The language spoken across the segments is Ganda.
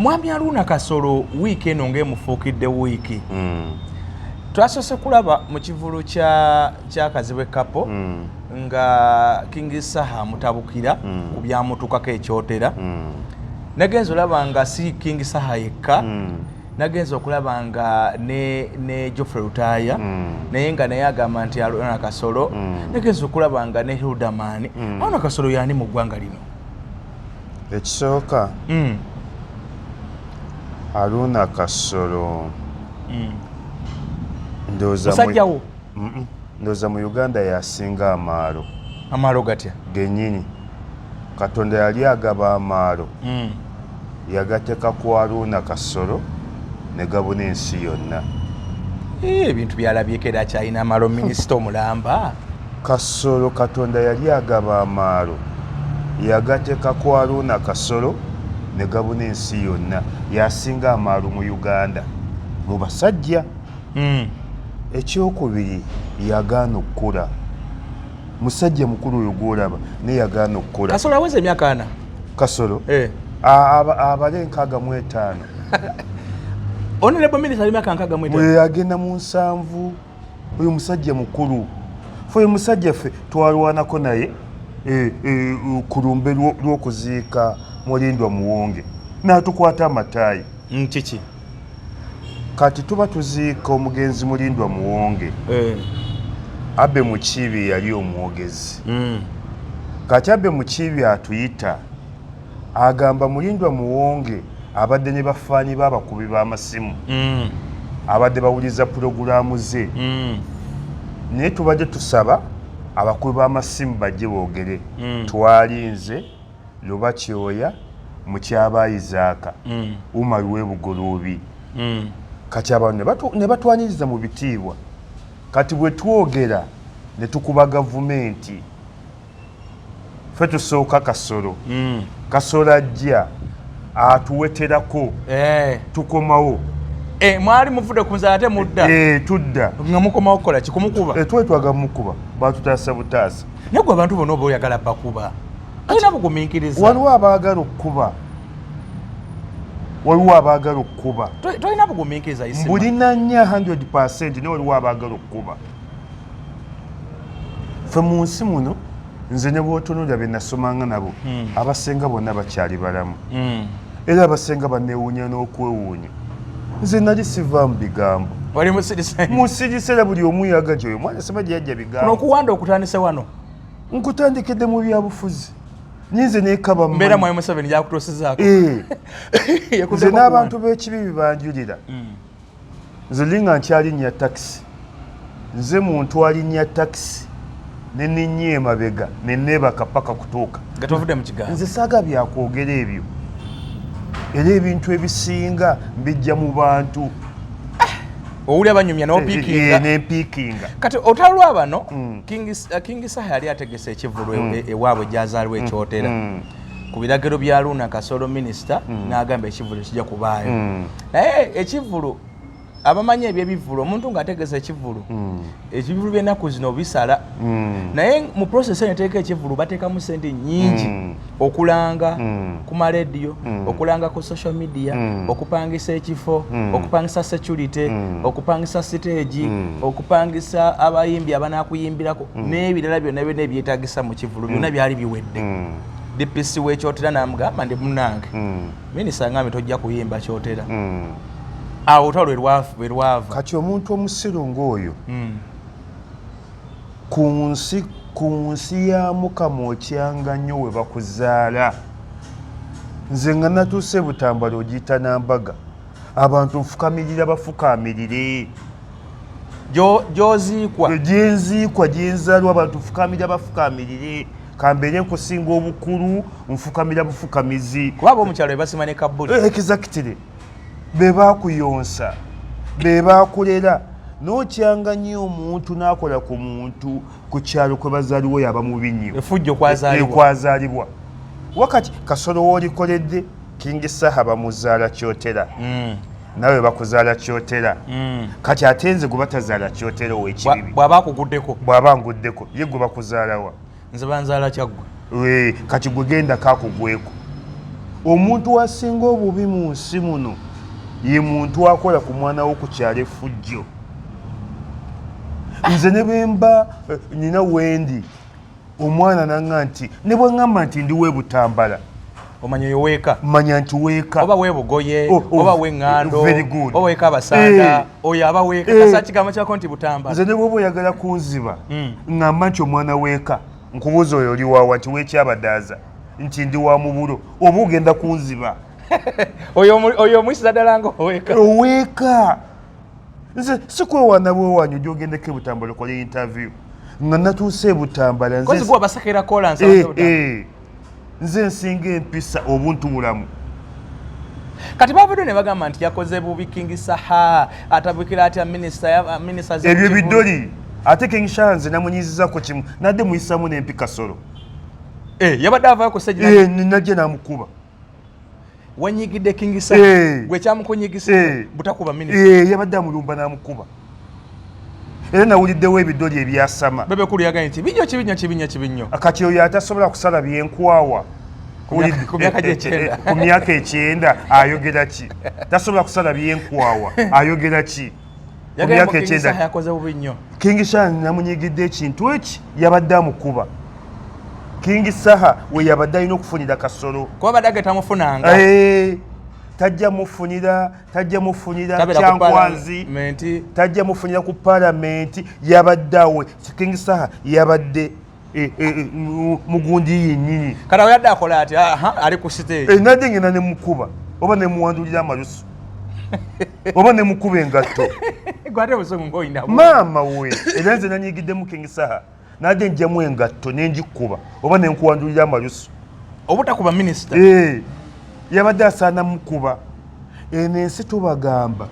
Mwami Haruna Kasolo wiiki eno ng'emufuukidde wiiki. Twasose kulaba mu kivulu kya Kazibwe Kapo nga King Saha mutabukira ku byamutukako ekyotera. Nagenza olaba nga si King Saha yekka. Nagenza okulaba nga ne Geoffrey Rutaya naye nga naye agamba nti Haruna Kasolo. Nagenza okulaba nga ne Hildaman. Haruna Kasolo yani mu ggwanga lino. Ekisooka Haruna Kasolo ndowooza mu Uganda yasinga amaalo. Amaalo gatya? Gennyini Katonda yali agaba amaalo yagateeka ku Haruna Kasolo ne gabuna ensi yonna. Ebintu byalabyeko era akyalina amaalo minisita omulamba. Kasolo Katonda yali agaba amaalo yagateeka ku Haruna Kasolo ne gabuna ensi yonna. Yasinga amaalo mu Uganda mu basajja. Ekyokubiri yagaana okukula. Musajja mukulu oyo gw'olaba naye yagaana okukula. Kasolo aweza emyaka ana? Kasolo abale 65. Honorable Minister ali myaka 65. Agenda mu 7. Oyo musajja mukulu. Oyo musajja ffe twalwanako naye ku lumbe lw'okuziika Mulindwa Muwonge n'atukwata amataayi. Kiki? Kati tuba tuziika omugenzi Mulindwa Muwonge. Abbe Mukiibi yali omwogezi. Kati Abbe Mukiibi atuyita agamba Mulindwa Muwonge abadde ne bafaanyi b'abakubi b'amasimu abadde bawuliza pulogulaamu ze. Naye tubadde tusaba abakubi b'amasimu bajje boogere. Twalinze Lubakyoya Mukyabaayi Zaaka Umar w'Ebugoloobi. Kati abantu ne batwaniriza mu bitiibwa. Kati bwe twogera ne tukuba gavumenti ffe tusooka Kasolo. Kasolo ajja atuweterako tukomawo. Mwali muvudde ku nzala ate mudda? Tudda. Nga mukomawo kukola ki? Kumukuba? Twetwaga mukuba batutaasa butaasa. Naye gwe abantu bonna oba oyagala bakuba. Alina bugumiikiriza. Waliwo abaagala okukuba. Waliwo abaagala okukuba. Tolina bugumiikiriza Isima. Bulina nnyo 100% naye waliwo abaagala okukuba. Ffe mu nsi muno nze ne bw'otunuulira be nasomanga nabo abasenga bonna bakyali balamu. Era abasenga banneewuunya n'okwewuunya. Nze nali siva mu bigambo. Wali musirise? Musirise era buli omu yagajja oyo mwana Ssemajja yajja bigambo. Kuno okuwanda okutandise wano? Nkutandikidde mu byabufuzi. Nyinze neekaba mu mbeera mwayi Museveni gyakutuusizaako. Nze n'abantu b'ekibi bibanjulira. Nze linga nkyalinnya takisi. Nze muntu alinnya takisi ne ninnya emabega ne neebaka paka kutuuka. Nga tovudde mu kigambo. Nze saaga byakwogera ebyo. Era ebintu ebisinga mbijja mu bantu. Owuli abanyumya n'opiikinga. N'empiikinga. Kati otalwa bano King Saha yali ategese ekivulu ewaabwe gyazaalwa ekyotera. Ku biragiro bya Haruna Kasolo minisita n'agamba ekivulu kijja kubaayo. Naye ekivulu abamanyi eby'ebivulu omuntu ng'ategese ekivulu by'ennaku zino bisala. Naye mu process eneteeka ekivulu bateekamu ssente nnyingi okulanga ku marediyo, okulanga ku social media, okupangisa ekifo, okupangisa security, okupangisa stage, okupangisa abayimbi abanaakuyimbirako n'ebirala byonna byonna ebyetaagisa mu kivulu byonna byali biwedde. DPC w'ekyotera n'amugamba ndi munnange minisita ngambye tojja kuyimba kyotera. Awo otalo lwe lwava. Kati omuntu omusiru ng'oyo ku nsi ya Mukama okyanga nnyo we bakuzaala. Nze nga natuuse Butambala ogiyita Nambaga. Abantu nfukamirira bafukaamirire. Gy'oziikwa? Gyenziikwa gyenzaalwa abantu nfukamirira bafukaamirire. Kambeere nkusinga obukulu nfukamira bufukamizi. Kuba ab'omukyalo be basima ne kabbuli. Exactly. Be baakuyonsa, be baakulera. N'okyanga nnyo omuntu n'akola ku muntu ku kyalo kwe bazaaliwo yaba mubi nnyo. Efujjo kwazaalibwa. Kwazaalibwa. Wakati Kasolo w'olikoledde King Saha bamuzaala kyotera. Nawe bakuzaala kyotera. Kati ate nze gwe batazaala kyotera ow'ekibibi. Bw'aba akuguddeko. Bw'aba nguddeko ye gwe bakuzaalawa. Nze banzaala kyaggwe. Kati gwe genda kaakugweko. omuntu asinga obubi mu nsi muno ye muntu akola ku mwana wo ku kyalo effujjo. Nze ne bemba nina wendi omwana nanga nti ne bwe ngamba nti ndiwe Butambala omanya yoweeka manya nti weeka oba webugoye oba weŋŋando oba weeka abasanda oyo aba weeka kasakigamba kyako nti Butambala. Nze ne bwoba oyagala kunziba ngamba nti omwana weeka nkubuuza oyo oli waawa nti weekyabadaaza nti ndi wa mubulo oba ogenda kunziba oyo omuyisiza ddala nga oweeka. Nze sikwewaana bwewanyu gyogendeko Butambala okole interview nga natuuse Butambala nze nsinga empisa obuntu bulamu. Kati bavuddwe ne bagamba nti yakoze bubi King Saha atabukira atya minisita ebyo biddoli ate King Saha nze namunyizizako kimu nadde muyisamu n'empi Kasolo yabadde avaayo ku stage najje namukuba wanyigidde King Saha gwe kyamukunyigisa butakuba minisita yabadde amulumba n'amukuba era nawuliddewo ebiddoli ebyasama bebe kulu yagaye nti kibinyo kati oyo atasobola kusala byenkwawa ku myaka 9 ayogera ki tasobola kusala byenkwawa ayogera ki ku myaka 9 King Saha namunyigidde ekintu eki yabadde amukuba. King Saha we yabadde alina okufunira Kasolo kuba badde tamufunanga tajja mufunira kyankwanzi tajja mufunira ku palamenti yabadde awe. King Saha yabadde mugundi yennyini kati awo yadde akola ati ali ku siteegi nadde ngenda ne mukuba oba ne muwandulira amalusu oba ne mukuba engatto maama we era nze nanyigiddemu King Saha nadde njjamu engatto nenjikuba oba nenkuwandulira amalusu obutakuba minisita yabadde asaana mukuba. Eno ensi tubagamba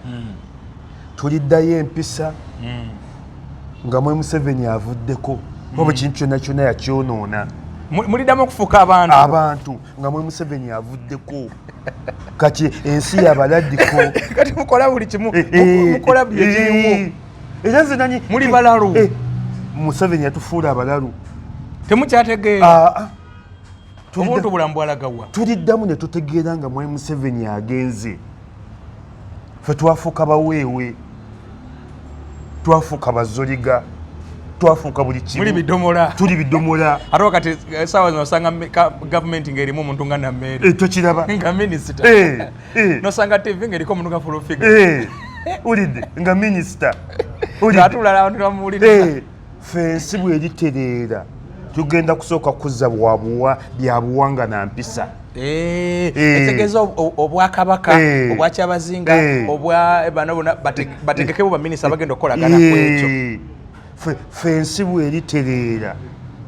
tuliddayo empisa nga mwe Museveni avuddeko oba kintu kyonna kyonna yakyonoona muliddamu okufuuka abantu nga mwe Museveni avuddeko kati ensi yabaladdiko kati mukola buli kimu mukola buli ekiriwo era nze nanyi muli balalu Museveni yatufuula abalalu temukyategeera omuntu bulamu bwalagawa tuliddamu ne tutegeera nga mwami Museveni agenze ffe twafuuka baweewe twafuuka bazoliga twafuuka buli kimu tuli bidomola ate wakati saawa zino osanga gavumenti ng'erimu omuntu nga Nammeeri tokiraba nga minisita nosanga TV ng'eriko omuntu nga Fulufiga ulidde nga minisita atulala abantu bamuwuliriza ffe ensi bweritereera tugenda kusooka kuzza bya buwanga na mpisa etegeeza obwakabaka obwakyabazinga obwa bano bona bategekebo baminisita bagenda okukolagana ku ekyo ffe ensi bweritereera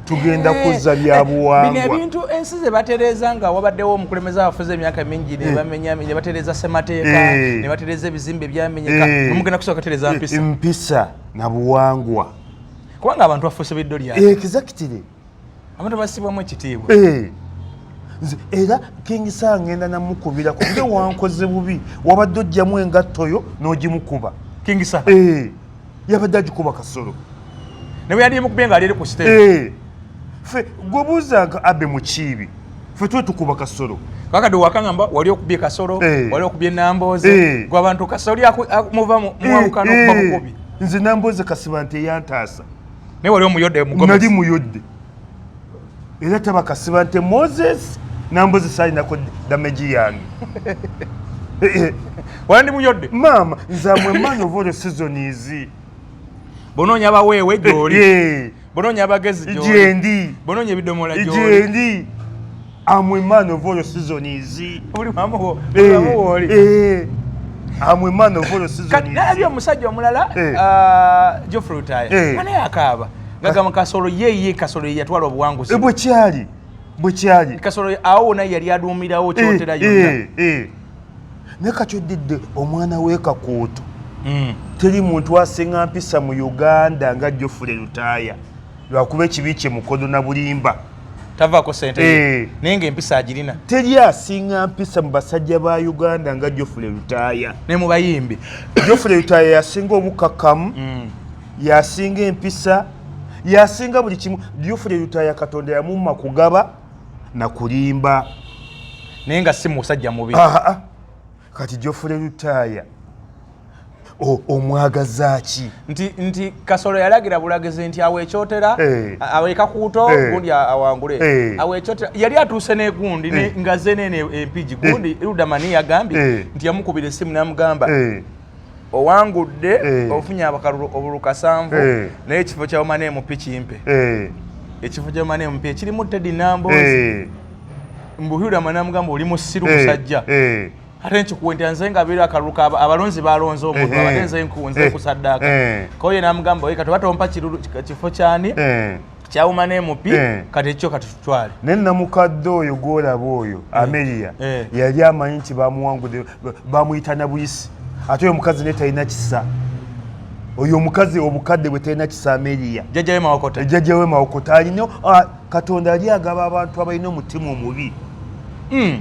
tugenda kuzza bya buwangwa. Bino ebintu ensi ze batereeza nga wabaddewo omukulembeze abafuze emyaka mingi ne batereeza ssemateeka ne batereeza ebizimbe byamenyeka nomugenda kusooka tereeza mpisa na buwangwa kubanga abantu bafuuse biddo lyabwe exactly abantu basibwamu ekitiibwa era King Saha ngenda namukubira kubye wankoze bubi wabadde ojjamu engattoyo n'ogimukuba King Saha yabadde agikuba Kasolo ne bwe yali mukubye nga ali ku stage ffe gwebuuzanga abe mukiibi ffe tuwe tukuba Kasolo kakati wakangamba wali okubye Kasolo wali okubye Nambooze gwe abantu Kasolo muva mwawukana okuba mukubi nze Nambooze kasiba nti eyantaasa naye wali omuyodde nali muyodde era taba kasiba nti Moses Nambooze saalinako dameji yange wala ndi muyodde maama nze amwe man of all seasons bonoonya abaweewe gy'oli bonoonya abagezi gyendi bonoonya ebidomola gy'oli gyendi amwe man of all seasons buli wamu wooli amwe man of all seasons kati nalabye omusajja omulala Geoffrey Rutaya anaye akaaba ngagamba Kasolo ye Kasolo yatwala obuwanguzi bwekyali Kasolo awo naye yali aduumirawo kyotera yonna ne kakyodidde omwana we Kakuuto teri muntu asinga mpisa mu Uganda nga Geoffrey Rutaya lwakuba ekibi kye mukono na bulimba tavaako sente naye ng'empisa agirina teri asinga mpisa mu basajja ba Uganda nga Geoffrey Rutaya ne mu bayimbi Geoffrey Rutaya yasinga obukakamu yasinga empisa yasinga buli kimu. Geoffrey Rutaya Katonda yamumma kugaba na kulimba naye nga si musajja mubi. Kati Geoffrey Lutaya omwagaza ki? Nti Kasolo yalagira bulagizi nti aweekyotera aweeka kuuto gundi awangule aweekyotera yali atuuse n'egundi nga ze nene empigi gundi Ludamani yagambye nti yamukubira essimu n'amugamba owangudde ofunye abakalulu obuluka 7 naye ekifo kya Omane MP kimpe ekifo kya Omane MP kirimu Teddy Nambozi Ludamani amugamba oli musiru musajja ate nkikuwe nti nze nga biri akaluka abalonzi balonze omuntu abatenze nkunze kusaddaka koye namugamba we kati batompa kifo kyani kya Omane MP kati ekyo katutwale nenna mukadde oyo gwolaba oyo Amelia yali amanyi nti bamuwangude bamuyita na buyisi ate oyo mukazi ne talina kisa oyo omukazi obukadde bwe talina kisa Amelia jjajjawe Mawokota alina Katonda ali agaba abantu abalina omutima omubi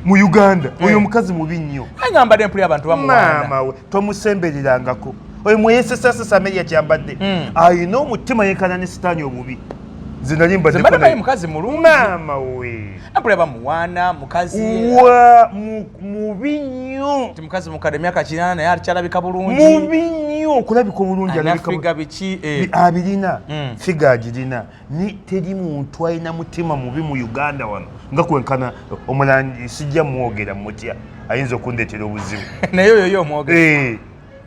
mu Uganda oyo mukazi mubi nnyo ngamba de mpuli abantu bamuwana mama we tomusemberirangako oyo mweyesesasesa Amelia kyambadde alina omutima yenkana ne sitaani omubi zinalimba de mukazi mulungi mama we mpuli bamuwana mukazi mubi nnyo ti mukazi mukadde myaka 8 naye akyalabika bulungi mubi nnyo okulabika obulungi alabika biki abirina figa agirina ni teri muntu alina mutima mubi mu Uganda wano nga kwenkana omulangi sijja mwogera mutya ayinza okundetera obuzibu naye oyo omwogera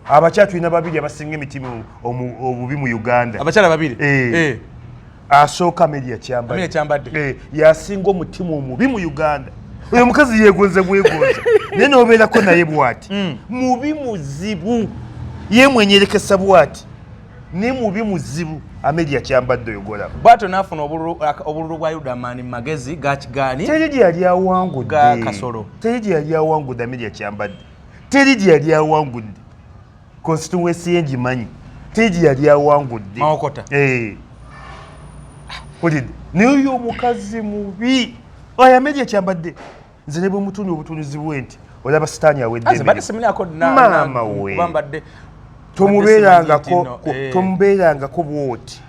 abakyala tulina babiri abasinga emitima obubi mu Uganda abakyala babiri asooka Amelia Kyambadde yasinga omutima omubi mu Uganda oyo mukazi yegonze bwegonze naye nobeerako naye bw'ati mubi muzibu yemwenyerekesa bw'ati ne mubi muzibu Amelia Kyambadde oyo golaba bwato nafuna obululu bwa Ludamani mu magezi gakigaani teri gye yali awangudde Kasolo teri gye yali awangudde Amelia Kyambadde teri gye yali awangudde constituency yengimanyi teri gye yali awangudde Mawokota olidde naye omukazi mubi oyo Amelia Kyambadde nze ne bwe mutundi obutunuzi bwe nti olaba sitaani awedde mama we tomubeerangako bwoti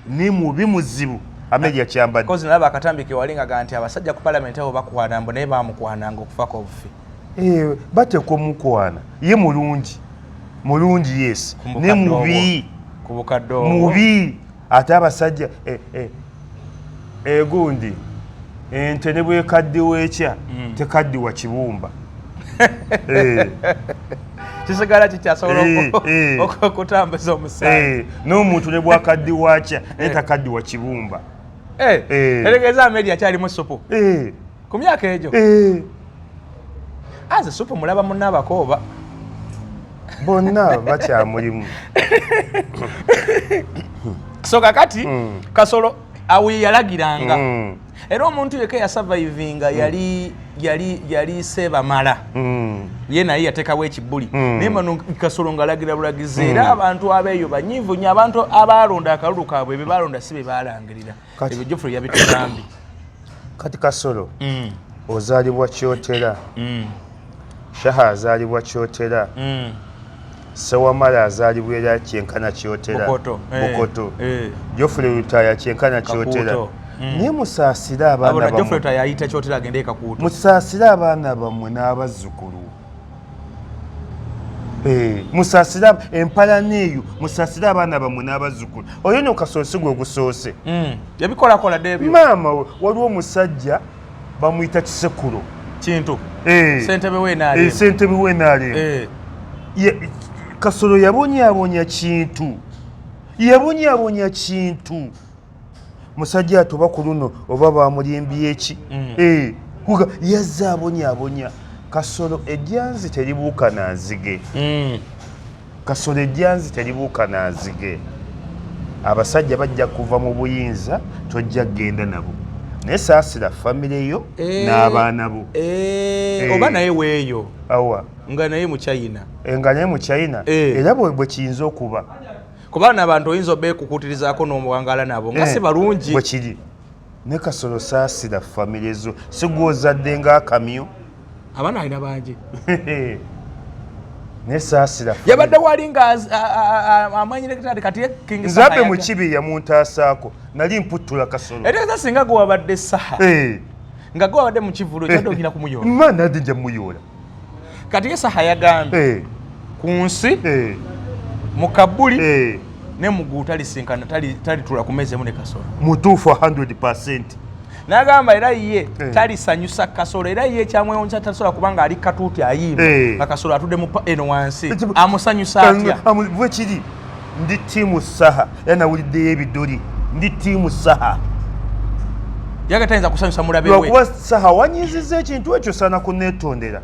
ni mubi muzibu Amelia Kyambadde kozi nalaba akatambike walinga nti abasajja ku parliament abo bakwana mbo naye bamukwananga okufako obufi batekwa omukwana ye mulungi yes ne mubi mubi ate abasajja gundi ente ne bwekaddiwa ekya tekaddiwa kibumba kisigala kikyasobola okutambuza omusaayi n'omuntu ne bwakaddiwa akya naye takaddiwa kibumba eregeeza Amelia akyalimu supu ku myaka egyo aze supu mulaba munna abakooba bonna bakyamulimu so kakati Kasolo awi yalagiranga era omuntu yeke yasurvivinga yali Sebamala ye naye yateekawo ekibuli naye mano Kasolo ngalagira bulagizi era abantu abeeyo banyivu nnyo abantu abalonda akalulu kaabwe be balonda si be balangirira ebyo Geoffrey yabitugambi kati Kasolo ozaalibwa Kyotera Shaha azaalibwa Kyotera Sewamala azaalibwa era kyenkana Kyotera Bukoto Geoffrey Lutaya kyenkana Kyotera naye musaasire abaana bammwe n'abazzukulu musaasire empalana eyo musaasire abaana bammwe n'abazzukulu oyo no Kasolo si gwe ogusoose yabikolakola debyo maama we waliwo omusajja bamuyita Kisekulo kintu ssentebe w'enaalemu Kasolo yabonyaabonya kintu musajja atoba ku luno oba bamulimbye eki kuga yazza abonyaabonya Kasolo ejjanzi teribuuka na nzige abasajja bajja kuva mu buyinza tojja kgenda nabo naye saasira famire yo n'abaana bo oba naye weeyo awa nga naye mu China era bwe kiyinza okuba kuba n'abantu oyinza obeekukutirizaako n'omuwangala nabo nga si balungi bwe kiri ne Kasolo saasira famire zo si gw'ozadde ng'akamyo abaana alina bangi ne saasira yabadde wali nga amanyire kati King Nzambe mu kibi yamuntaasaako nali mputtula Kasolo etegeeza singa gwe wabadde saha nga gwe abadde mu kivulo kyadde kumuyoola mana nja muyoola kati Esaha yagambye ku nsi mu Kabuli ne mu talisinkana talitula ku meeza emu ne Kasolo mutuufu 100%. n'agamba era ye talisanyusa Kasolo era ye kyamwewuunyisa tasobola kubanga ali katuuti ayimba nga Kasolo atudde mu eno wansi amusanyusa atya bwe kiri ndi tiimu Saha yanawuliddeyo ebidoli ndi tiimu Saha yaga tayinza kusanyusa mulabe we lwakuba Saha wanyiizizza ekintu ekyo saana kunneetondera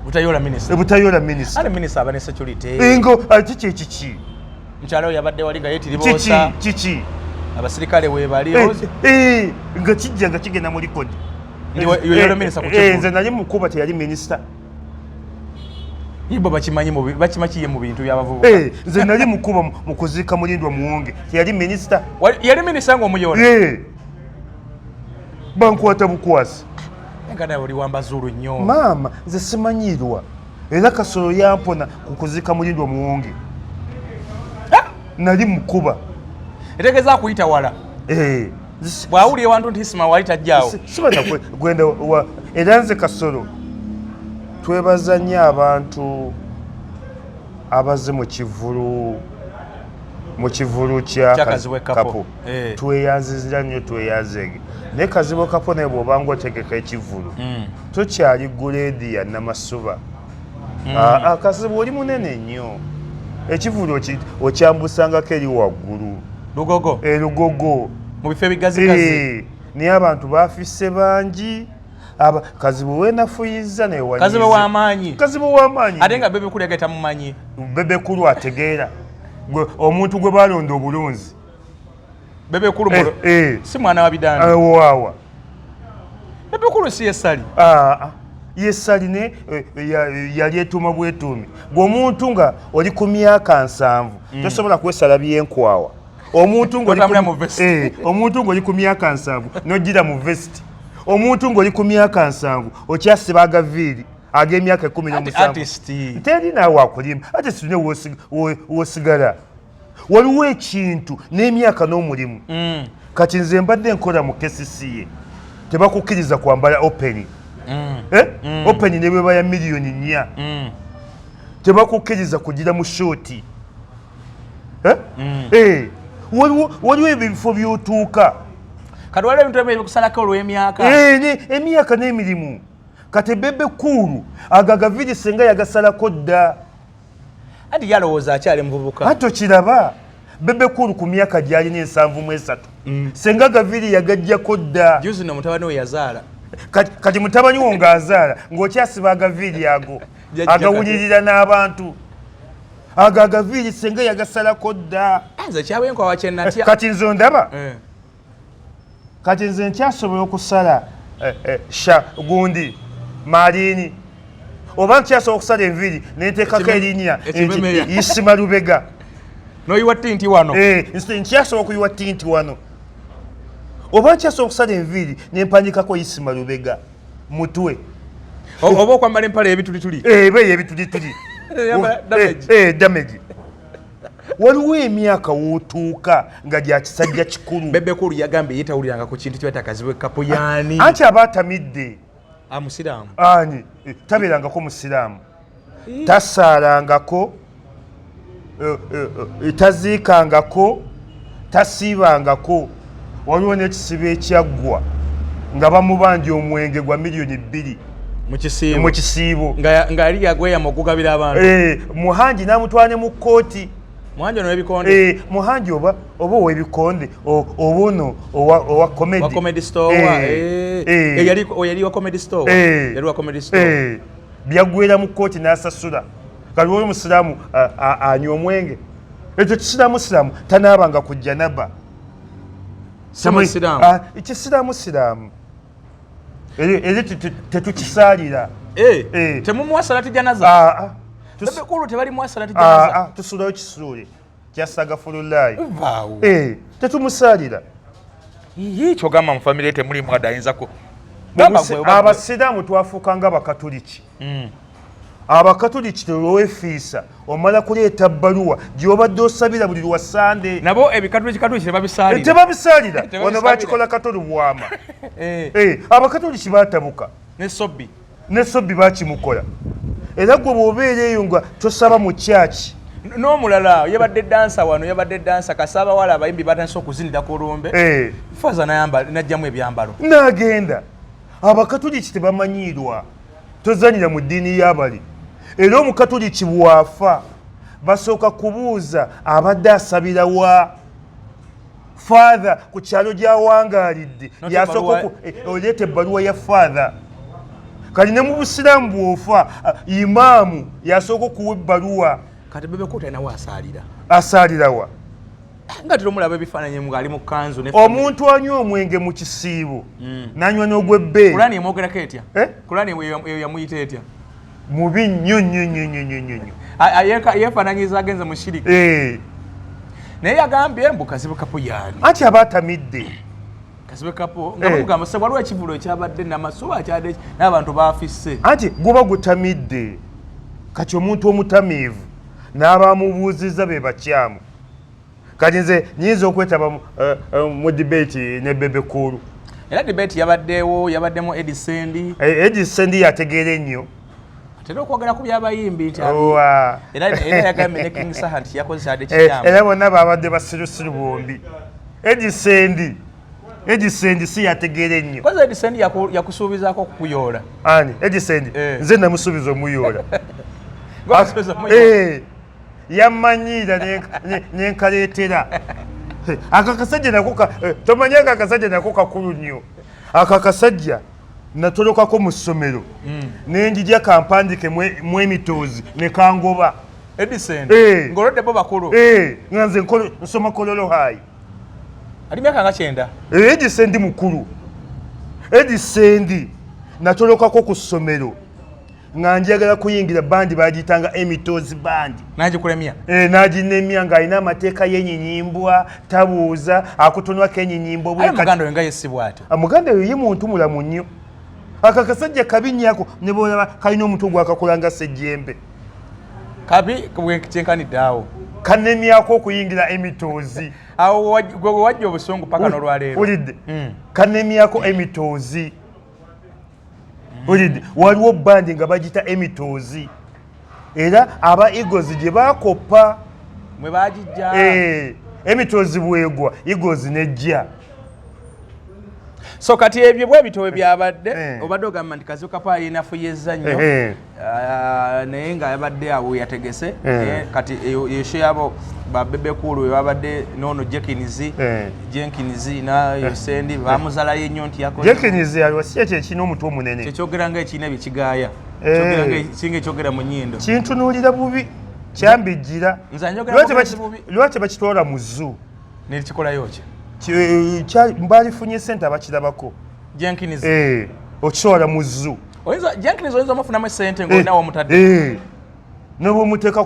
butayola minisita butayola minisita ale minisita aba ne security engo ati kiki mukyalo yabadde wali nga yeetiribosa kiki abasirikale weebali nga kijja nga kigenda mu likodi yoyola minisita ku kikulu nze nali mukuba teyali minisita ibo bakimanyi mu bintu by'abavubuka nze nali mukuba mu kuziika Mulindwa Muwonge teyali minisita yali minisita ng'omuyola bankwata bukwasi engana oli wambazulu nnyo maama nze simanyirwa era Kasolo yampona ku kuziika Mulindwa Muwonge nali mukuba etegeeza akuyita wala bw'awulira ewantu nti Isima wali tajjaawo sibana gwenda era nze Kasolo twebaza nnyo abantu abaze mu kivulu kya Kazibwe Kapo tweyanzizira nnyo tweyanzege naye Kazibwe Kapo naye bw'obanga otegeka ekivulu tokyali guleedi ya Namasuba Kazibwe oli munene nnyo ekivulu okyambusangako eri waggulu Lugogo mu bifo ebigazigazi naye abantu baafisse bangi Kazibwe weenafuyizza naye Kazibwe w'amaanyi ate nga Bebe Kulu yagaita mumanyi Bebe Kulu ategeera omuntu gwe balonda obulunzi Bebe Kulu si mwana wa Bidanda waawa Bebe Kulu si Yesali Yesali ne yali etuuma bwetuumi ng'omuntu nga oli ku myaka 7 tosobola kwesala byenkwawa omuntu ng'oli ku myaka 7 n'ojjira mu vesti omuntu ng'oli ku myaka 7 okyasiba agaviiri ag'emyaka 17 teri naawe akulimba ate sine w'osigala waliwo ekintu n'emyaka n'omulimu kati nze mbadde nkola mu KCCA tebakukkiriza kwambala openi openi ne bweba ya miliyoni 4 tebakukkiriza kugira mu shooti waliwo ebifo by'otuuka kati waliwo ebintu ebikusalako olw'emyaka emyaka n'emirimu kati Bebe Kulu agagaviri senga yagasalako dda anti yalowooza akyali muvubuka ate okiraba Bebe Kulu ku myaka gy'alina 73 senga gaviri yagajjako dda juzi no mutabani we yazaala kati mutabani wo ng'azaala ng'okyasiba agaviiri ago agawulirira n'abantu ago agaviiri senga yagasalako dda nze kyabenkwawa kyennatya kati nze ndaba kati nze nkyasobola okusala gundi malini oba nkyasobola okusala enviiri nenteekako erinnya Isima Lubega noyiwa tinti wano nkyasobola okuyiwa tinti wano oba nkyasobola okusala enviiri nempandikako Isima Lubega mutwe oba okwambala empala ebitulituli eyo ebitulituli damage waliwo emyaka w'otuuka nga gya kisajja kikulu Bebe Kulu yagambye yeetawuliranga ku kintu kyeta Kazibwe Kapo yaani anti aba atamidde amusiraamu ani tabeerangako musiraamu tasaalangako taziikangako tasiibangako waliwo n'ekisibo ekyaggwa nga bamubanja omwenge gwa miliyoni 2 mu kisiibo ng'ali yagweyama okugabira abantu muhanji n'amutwala mu kkooti muhanji ono w'ebikonde muhanji oba ow'ebikonde obuno owa comedy store yali wa comedy store yali wa comedy store byaggwera mu kkooti n'asasula kali oli musiraamu anywa omwenge ekyo kisiraamu tanaabanga ku janaba kisiraamu eri tetukisaalira temumuwa salati janaza Bebe Kulu tebalimuwa salati janaza tusulayo kisuule kyasagafulullaayi tetumusalira kyogamba mu famire temulimu adayinzako abasiraamu twafuuka nga bakatuliki abakatoliki tewefiisa omala kuleeta bbaluwa gy'obadde osabira buli lwa sande nabo ebikatoliki tebabisaalira wano bakikola katoli bwama abakatoliki baatabuka ne sobbi bakimukola era gwe bw'obeera eyo nga tosaba mu kyaki n'omulala yabadde dansa wano yabadde dansa kasaba wala abayimbi batandise okuzinira ku lumbe faza najjamu ebyambalo n'agenda abakatoliki tebamanyiirwa tozanyira mu ddiini y'abali era omukatoliki bwafa basooka kubuuza abadde asabira wa faatha ku kyalo gy'awangaalidde yasooka oleeta ebbaluwa ya faatha kati ne mu busiraamu bw'ofa imaamu yasooka okuwa ebbaluwa kati bebekuuta nawe asaalirawa nga tero mulaba ebifaananyi ng'ali mu kanzu omuntu anywa omwenge mu kisiibo n'anywa n'ogw'ebbeeyi Kulaani yamwogerako etya Kulaani eyo yamuyita etya mubi nnyo nnyo yeefaananyiza agenze mu shiriki naye yagambye mbu Kazibe Kapo yaani anti aba atamidde Kazibe Kapo nga mugamba se waliwo ekivulo ekyabadde namasuba akyadde n'abantu baafisse anti guba gutamidde kati omuntu omutamiivu n'abamubuuzizza be bakyamu kati nze nyinza okwetaba mu debate ne Bebe Cool era debate yabaddemu Edisendi yategeera ennyo atera okwogera ku byabayimbi nti era yagambye ne King Saha nti yakozesa kiyamba era bonna babadde basirusiru bombi Edisendi si yategeera ennyo koza Edisendi yakusuubizaako okukuyoola ani Edisendi nze namusuubiza omuyoola yammanyiira nenkaleetera akakasajja nako tomanyi akakasajja nako kakulu nnyo akakasajja natolokako mu ssomero nenjija kampandike mu emitoozi ne kangoba ng'oloddebo bakulu nga nze nsoma kololo haayi ali myaka nga 9 Edisendi mukulu Edisendi natolokako ku ssomero nga njagala kuyingira bandi bagiyitanga emitoozi bandi nagikulemya naginemya ng'alina amateeka y'ennyinyimbwa tabuuza akutonwako ennyinyimbwa muganda oyo ye muntu mulamu nnyo akakasajja kabi nnyako ne bolaba kalina omutwe gwakakola nga sejjembe kabi kyenkanidde awo kanemyako okuyingira emitoozi awo gwe wajja obusungu paka n'olwaleero ulidde kanemyako emitoozi ulidde waliwo bandi nga bagita emitoozi era aba Eagles gye bakoppa mwe bagijja emitoozi bwegwa Eagles nejja so kati ebyo bwe bitowe byabadde obadde ogamba nti Kazibe Kapo yinafuyezza nnyo naye nga yabadde awo yategese kati yesho yabo Bebe Cool babadde nono Jenkins Sendi bamuzalayo nnyo nti yakoze Jenkins alwasi ekino omutwe omunene kyogera nga ekina ebikigaaya kyogera nga singa ekyogera mu nnyindo kintunuulira bubi kyambijjira lwaki bakitwala mu zoo nekikolayo mbalifunye sente abakirabako Jenkins okitwala mu zoo Jenkins oyinza omufunamu sente ng'olinawo omutadde noba omuteeka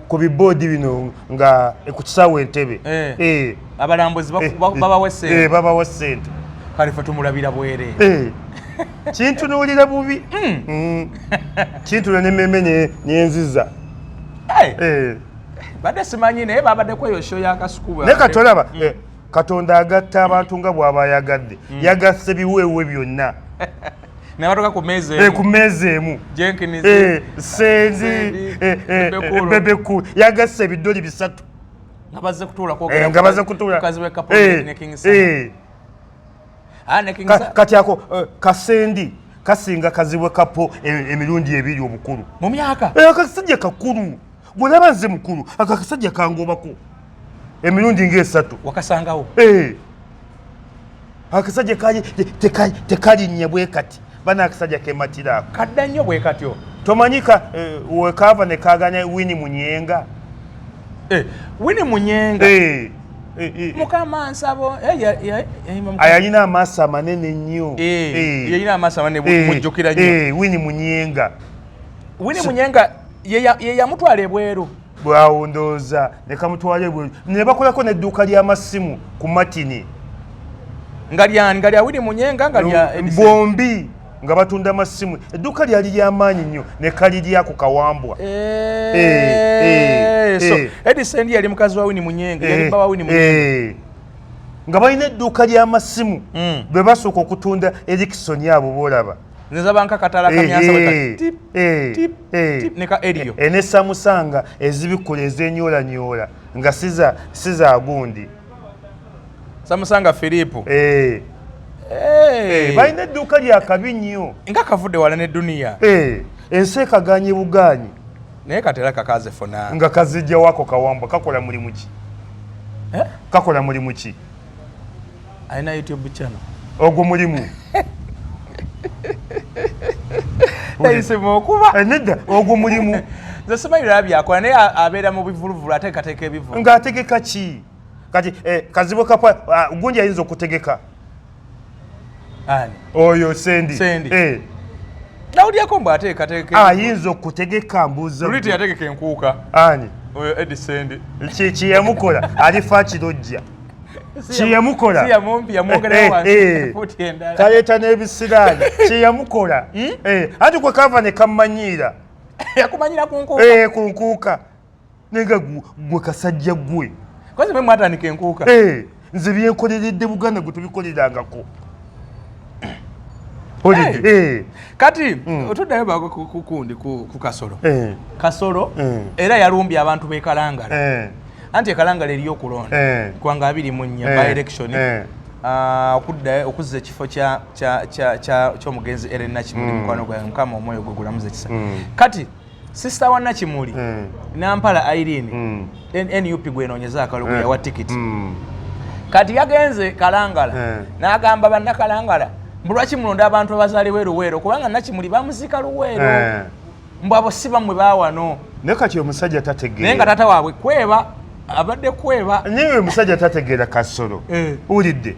ku biboodi bino nga ku kisaawe Entebbe abalambuzi babawa sente kale fe tumulabira bwere kintunuulira bubi kintuula n'emmeme n'enziza badde simanyi naye babaddeko eyo show yakasukuba naye katolaba Katonda agatta abantu nga bw'aba ayagadde yagasse biweewe byonna nabatoka ku meeza emu Sendi Bebe Cool yagasse ebiddoli 3 nga bazze kutuula Kazibe Kapo ne King Saha kati ako Kasendi kasinga Kazibe Kapo emirundi 2 obukulu mu myaka akasajja kakulu gwolaba nze mukulu akakasajja kangobako emirundi nga 3 wakasangawo akasajja tekalinnya bwe kati bana akasajja kematiraako kadda nnyo bwe katyo tomanyika wekava ne kaganya Winnie Munyenga Mukama Nsabo ayalina amaaso amanene nnyo yalina amaaso amanene mujjukira nnyo Winnie Munyenga ye yamutwala ebweru bwawondooza ne kamutwala ebweru ne bakolako n'edduuka ly'amasimu ku matini nga lya Winnie Munyenga nga lya bombi nga batunda masimu edduuka lyali ly'amaanyi nnyo ne kalirya ku Kawambwa. So Edison yali mukazi wa Winnie Munyenge, yali baba wa Winnie Munyenge. Nga balina edduuka ly'amasimu bwe basooka okutunda Erickson abo boolaba. Nza banka katala kamyansa weka tip neka Elio. Ne Samusanga ezibikula ez'enyola nga siza agundi. Samusanga Filipo. Balina edduuka lya kabi nnyo. Nga kavudde wala ne dunia. Ensi ekagaanye bugaanyi. Naye katera kakaze fona. Nga kazijja wako Kawambwa kakola mulimu ki? Kakola mulimu ki? Aina YouTube channel. Ogwo mulimu. Ese mokuba. Nedda ogwo mulimu. Nze simanyi labya akola naye abeera mu bivuluvulu ateekateeka ebivulu. Ng'ategeka ki? Kati kazibu kapa gunja ayinza okutegeka. Ani? Oyo Sendi. Nawulyako mbu ateekateeka. Ayinza okutegeka mbuuza. Luliti yategeka enkuuka. Ani? Oyo Edison. Ki yamukola alifa kirojja. Ki yamukola. Si yamumpi yamwogera wansi. Futi endala. Kaleeta n'ebisiraani. Ki yamukola. Ati kwe kava ne kammanyiira. Yakumanyira ku nkuuka. Ku nkuuka. Nenga gwe kasajja gwe. Kozi mwe mwatandika enkuuka. Nze byenkoleredde Buganda gwe tubikolerangako. Kati otuddayo kukundi ku Kasolo. Kasolo era yalumbye abantu b'e Kalangala. Anti e Kalangala eriyo okulonda kwanga 24 by election okudda okuzza ekifo ky'omugenzi Ellen Nakimuli mukwano gwa Mukama omwoyo gwe gulamuze kisa. Kati sister wa Nakimuli Nampala Irene NUP gwenoonyeza akalulu yawa tikiti. Kati yagenze Kalangala n'agamba bannakalangala mbulwaki mulonda abantu abazaaliwo Luweero kubanga Nakimuli bamuzika Luweero mbu abo si bamwe baawano. Naye kati omusajja tategeera. Naye nga tata waabwe kweba abadde kweba. Naye omusajja tategeera Kasolo. Ulidde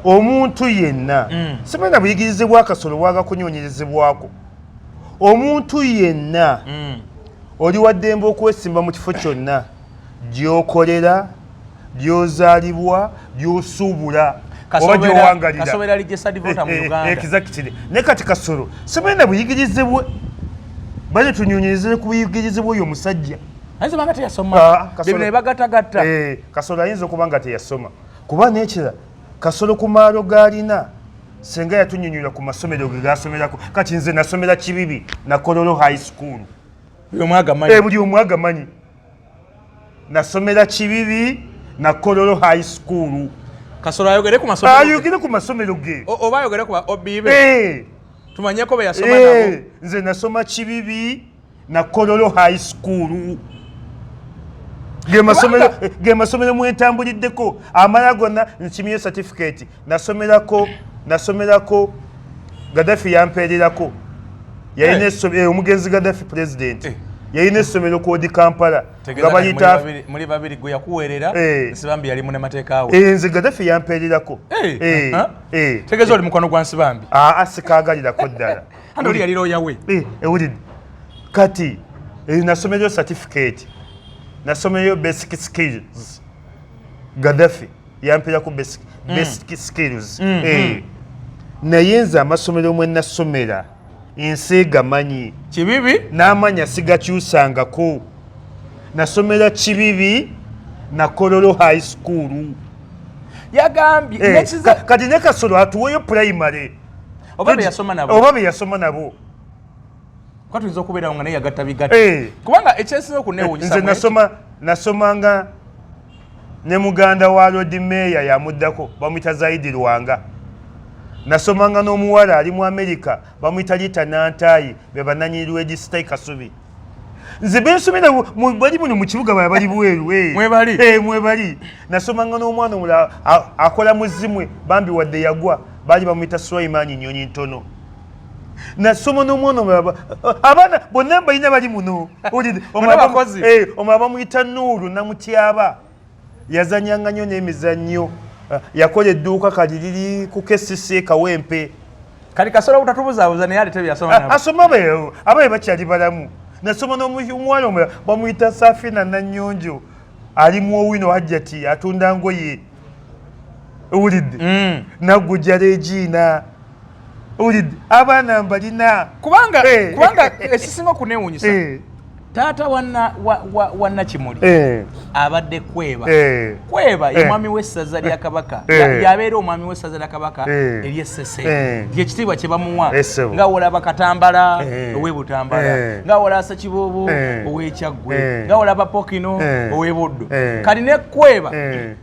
omuntu yenna simanyi buyigirize bwa Kasolo bwaga kunyonyerezebwako. Omuntu yenna oli waddembe okwesimba mu kifo kyonna gy'okolera gy'ozaalibwa gy'osuubula oba gy'owangalira. Kasobera ligesa divota mu Uganda. Exactly. Ne kati Kasolo simanyi buyigirize bwe bale tunyonyereze ku buyigirize bw'oyo omusajja. Ayinza banga teyasoma. Bibino ebagatagatta. Kasolo ayinza okuba nga teyasoma kuba n'ekira Kasolo ku maalo g'alina senga yatunyonyola ku masomero ge gasomerako. Kati nze nasomera Kibibi na Kololo High School. Buli omwagamanyi. Buli omwagamanyi. Nasomera Kibibi na Kololo High School. Kasolo ayogere ku masomero. Ayogere ku masomero ge. Oba ayogere ku obibe. Tumanyeko be yasoma nabo. Nze nasoma Kibibi na Kololo High School. Ge masomero mwentambuliddeko amala gonna nkimye certificate nasomerako Gaddafi yampeererako yayina omugenzi Gaddafi president yayina essomero ku Odi Kampala nga bayita muri babiri gwe yakuweerera Nsibambi yali mu nemateeka awo. Nze Gaddafi yampeererako. Tegeeza oli mukono gwa Nsibambi. Sikaagalirako ddala. Andi oli yali looya we. Ewulidde kati nasomero certificate nasomeyo basic skills. Gaddafi yampeerako basic skills. Naye nze amasomero mwe nasomera ensi gamanyi. Kibibi n'amanya sigakyusangako. Nasomera Kibibi na Kololo High School. Yagambye kati ne Kasolo atuweeyo primary. Oba be yasoma nabo. Kwa tuyinza okubeera nga naye yagatta bigatta. Kubanga ekyensinza okuneewuunyisa nze nasomanga ne muganda wa Lord Mayor yamuddako bamuyita Zaidi Lwanga. Nasomanga n'omuwala ali mu America bamuyita Lita Nantayi be bannanyini regisita Kasubi. Nze bensomera bali muno mu kibuga bali bweru. Mwebali. Nasomanga n'omwana omulala akola mu Zimwe bambi wadde yagwa bali bamuyita Sulaiman Nnyonyi Ntono. Nasoma n'omwana omulala abaana bonna balina bali muno. Omulala bamuyita Nuuru Namutyaba yazanyanga nnyo n'emizannyo. Yakola edduuka kali liri ku KCC Kawempe. Kali Kasolo utatubuzabuza naye ate byasoma nabo. Asoma beyo abaye bakyali balamu. Nasoma n'omwana omulala bamuyita Safina Nannyonjo ali mu Owino Hajjati atunda ngoye. Ewulidde. Naggujja Regina Ulidde abaana mbalina kubanga ekisinga okunewuunyisa taata wanna Kimuli abadde kweba ye mwami w'essaza lya Kabaka yabeera omwami w'essaza lya Kabaka ery'Essese kyekitiibwa kye bamuwa nga wolaba Katambala ow'e Butambala nga wolaba Ssekiboobo ow'e nga wolaba Pokino ow'e Buddu kati ne kweba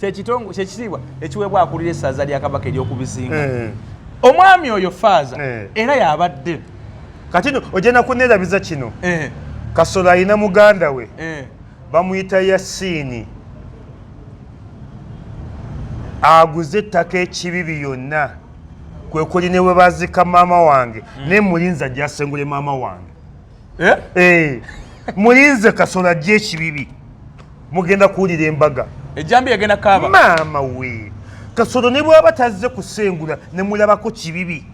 kyekitiibwa ekiweebwa akulira essaza lya Kabaka ery'okubizinga omwami oyo Faaza era yabadde kati ogenda kunerabiza kino Kasolo alina muganda we bamuyita Yasiini aguze ettaka ekibibi yonna kwe kuli ne we bazika maama wange ne Mulinzi ajja asengule maama wange Mulinzi Kasolo ajja ekibibi mugenda kuwulira embaga ejjambi yagenda kaaba maama we Kasolo ne bwaba tazze kusengula ne mulabako kibibi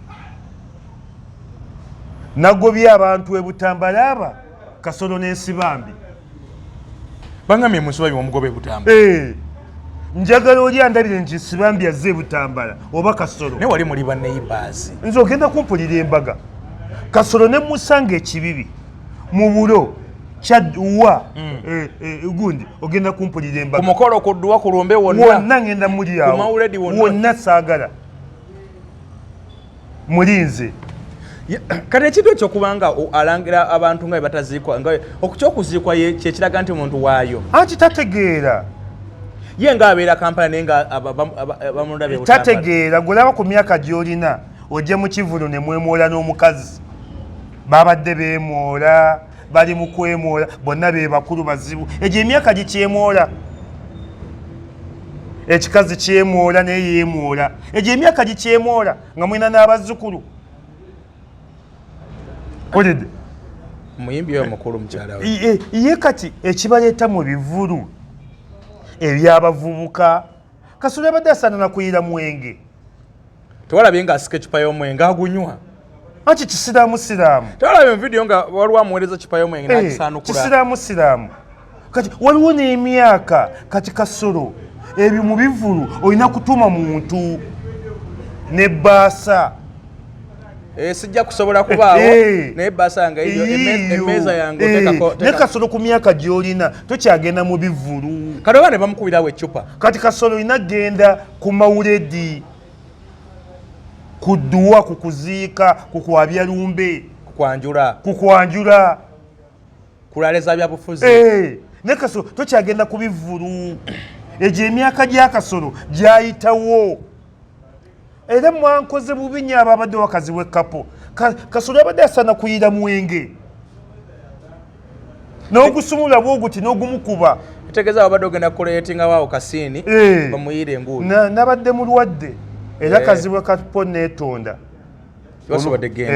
nagobye abantu e Butambala aba Kasolo n'ensibambi bangamye musubali omugobe Butambala njagala oli andabire nti ensibambi azze e Butambala oba Kasolo ne wali muli banneighbours nze ogenda kumpulira embaga Kasolo ne musanga ekibibi mu bulo kyaduwa gundi ogenda kumpulira embaga ku mukolo kudduwa ku lumbe wonna ngenda muli awo wonna saagala Mulinzi kati ekintu ekyokubanga alangira abantu nga bataziikwa nga okyokuziikwa kyekiraga nti omuntu waayo anti tategeera ye nga abeera Kampala naye nga bamulabye tategeera golaba ku myaka gy'olina ojja mu Kivulu ne mwemoola n'omukazi babadde beemoola bali mu kwemoola bonna be bakulu bazibu egyo emyaka gikyemoola ekikazi kyemoola naye yeemoola egyo emyaka gikyemoola nga mwina n'abazzukulu olidde muyimbi oyo mukulu mukyala we ye kati ekibaleeta mu bivulu ebyabavubuka Kasolo yabadde asaanana kuyira mwenge tewalabye nga asika ekipa y'omwenge agunywa anti kisiraamu tewalabye mu vidiyo nga waliwo amuweereza ekipa y'omwenge nakisaanukula kisiraamu kati waliwo n'emyaka kati Kasolo ebyo mu bivulu olina kutuma muntu ne bbaasa sijja kusobola kubaawo naye bbaasa yange emmeeza yange ne Kasolo ku myaka gy'olina tokyagenda mu bivulu kati oba ne bamukubirawo eccupa kati Kasolo olina genda ku mawuledi kudduwa ku kuziika ku kwabya lumbe kukwanjula kulaleza byabufuzi ne Kasolo tokyagenda ku bivulu egyo emyaka gya Kasolo gyayitawo era mwankoze bubi nnyo ababadde wakazi w'ekkapo Kasolo yabadde asaana kuyira mwenge n'ogusumula bwoguti n'ogumukuba etegeeza wabadde ogenda kukoleyetinga waawo Kasiini bamuyire enguuli nabadde mulwadde era kazi w'ekkapo neetonda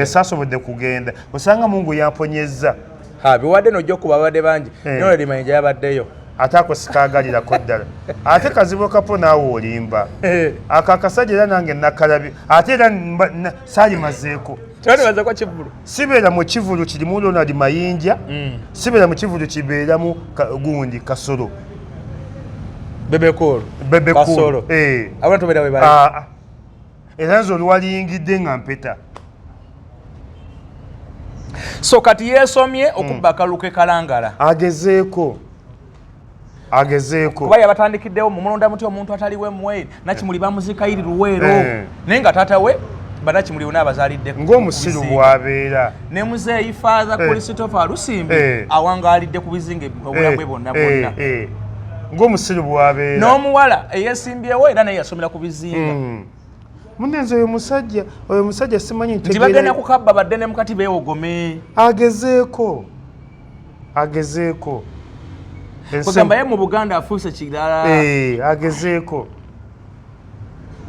saasobodde kugenda osanga Mungu yamponyezza biwadde nojja okuba abadde bangi noledimayinja yabaddeyo ate ako sikaagalirako ddala ate kazibu kapo naawe olimba ako akasajja era nange nakalabye ate era saalimazeeko sibeera mu Kivulu kirimu Ronald Mayinja sibeera mu Kivulu kibeeramu gundi Kasolo Bebekulu era nze olwaliyingidde nga mpeta so kati yeesomye okubba akalulu ke Kalangala agezeeko kuba yabatandikiddewo mu mulonda muti omuntu ataliwe muwere Nakimuli bamuziika iri Luweero naye nga taata we Banakimuli wona abazaalidde ng'omusiru bw'abeera ne muzeeyi Father Christopher Lusimbi awangaalidde ku bizinga obulamu bwe bonna ng'omusiru bw'abeera n'omuwala eyeesimbyewo era naye yasomera ku bizinga munenze oyo musajja simanyi nti bagenda kukabba badde ne mukati beewogome agezeeko kugamba ye mu Buganda afuuse kirala agezeeko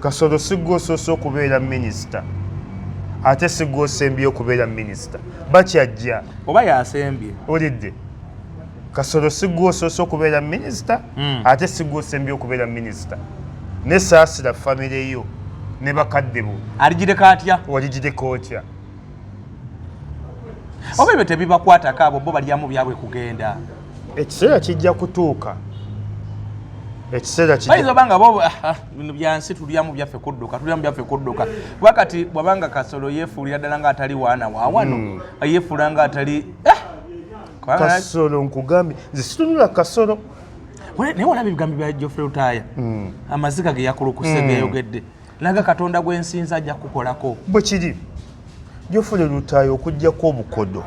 Kasolo sigwosoose okubeera minisita ate sigwosembye okubeera minisita bakyajja oba yasembye olidde Kasolo sigwosoose okubeera minisita ate sigwosembye okubeera minisita ne saasira famire yo ne bakadde bo aligireko atya waligireko otya oba ebyo tebibakwatako abo bo balyamu byabwe kugenda ekiseera kijja kutuuka ekiseera bayinza obanga bo bino byansi tulyamu byaffe kudduka wakati bwabanga Kasolo yeefuulira ddala nga atali waana waawano yeefuula nga atali Kasolo nkugambye nze situnula Kasolo naye walaba ebigambo bya Geoffrey Rutaaya amaziga ge yakulukuse geyogedde naga Katonda gwensinza ajja kukolako bwe kiri Geoffrey Rutaaya okugjako obukodo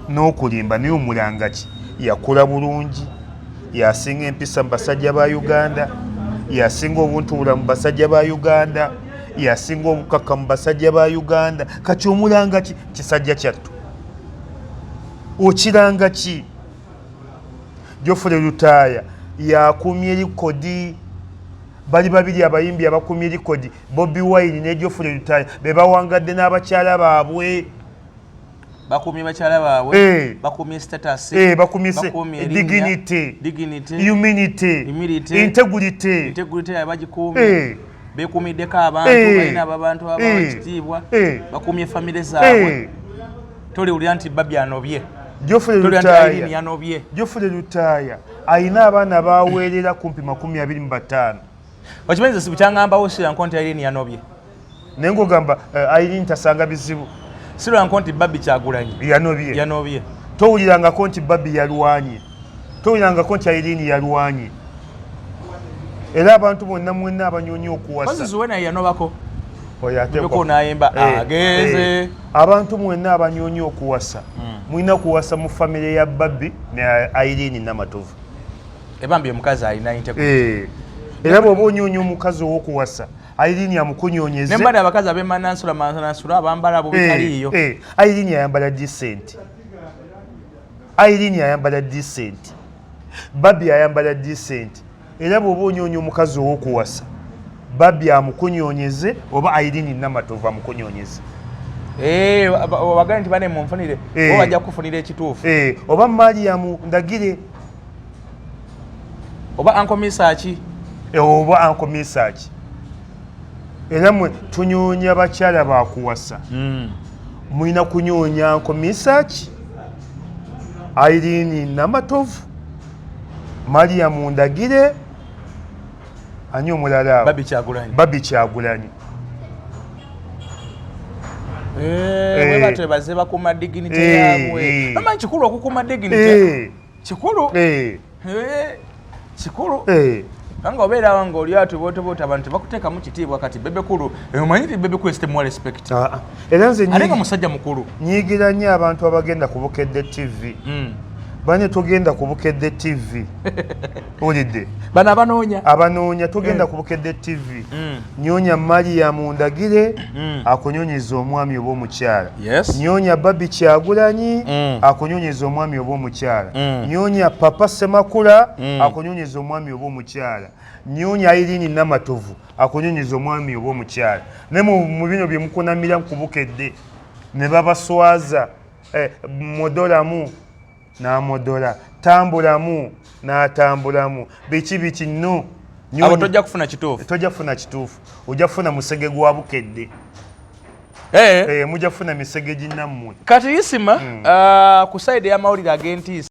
n'okulimba naye omulanga ki yakula bulungi yasinga empisa mu basajja ba Uganda yasinga obuntubula mu basajja ba Uganda yasinga obukaka mu basajja ba Uganda kati omulanga ki kisajja kyattu okiranga ki Geoffrey Rutaaya yakumye likodi bali babiri abayimbi abakumye likodi Bobi Wine ne Geoffrey Rutaaya bebawangadde n'abakyala baabwe bakumye bakyala baabwe bakumye status bakumye dignity humility integrity abagikumye bekumiddeko abantu balina abantu abakitiibwa bakumye famire zaabwe toliwulira nti babbi anobye Geoffrey Rutaaya ayina abaana baweerera kumpi 25 okimanyiza sibukyangamba sira nkonti Irene yanobye naye ng'ogamba Irene tasanga bizibu sira nkonti Babbi Kyagulanyi yanobye towulirangako nti Babbi yalwanye towulirangako nti Irene yalwanye era abantu bonna mwenna abanyonyi okuwasa yanobako abantu mwenna abanyonyi okuwasa mulina kuwasa mu famire ya Babbi ne Irene Namatovu ebambi omukazi alina era bw'oba onyonya omukazi ow'okuwasa Irene amukunyonyeze nembala abakazi ab'emanansula abambala bubitaliiyo Irene ayambala decent Babbi ayambala decent era bw'oba onyonya omukazi ow'okuwasa Babbi amukunyonyeze oba Irene Namatovu amukunyonyeze wagane nti bane munfunire bo bajja kufunira ekituufu oba Mariam Ndagire oba Uncle Misaki era mwe tunyonya bakyala bakuwasa mulina kunyonya Uncle Misaki Irene Namatovu Mariam Ndagire ani omulala Babbi Kyagulanyi baze bakuma dignity yaabwe amanyi kikulu okukuma dignity kikulu anga obeera nga oli atobotoboota abantu bakuteekamu kitiibwa kati bebekulu omanyi ti bebekulu esitemu respect era nze ate nga musajja mukulu nyigira nnyo abantu abagenda ku Bukedde TV bane tugenda ku Bukedde TV olidde bano abanoonya tugenda ku Bukedde TV nyonya Mariam Ndagire akunyonyeza omwami oba omukyala nyonya Babbi Kyagulanyi akunyonyeza omwami oba omukyala nyonya Papa Semakula akunyonyeza omwami oba omukyala nyonya Irene Namatovu akunyonyeza omwami oba omukyala ne mu bino bye mukunamira ku Bukedde ne babaswaza modolamu n'amodola tambulamu n'atambulamu biki nno abo tojja kufuna kituufu ojja kufuna musege gwa Bukedde mujja kufuna misege ginnammwe kati isima ku side y'amawulire ag'entiisa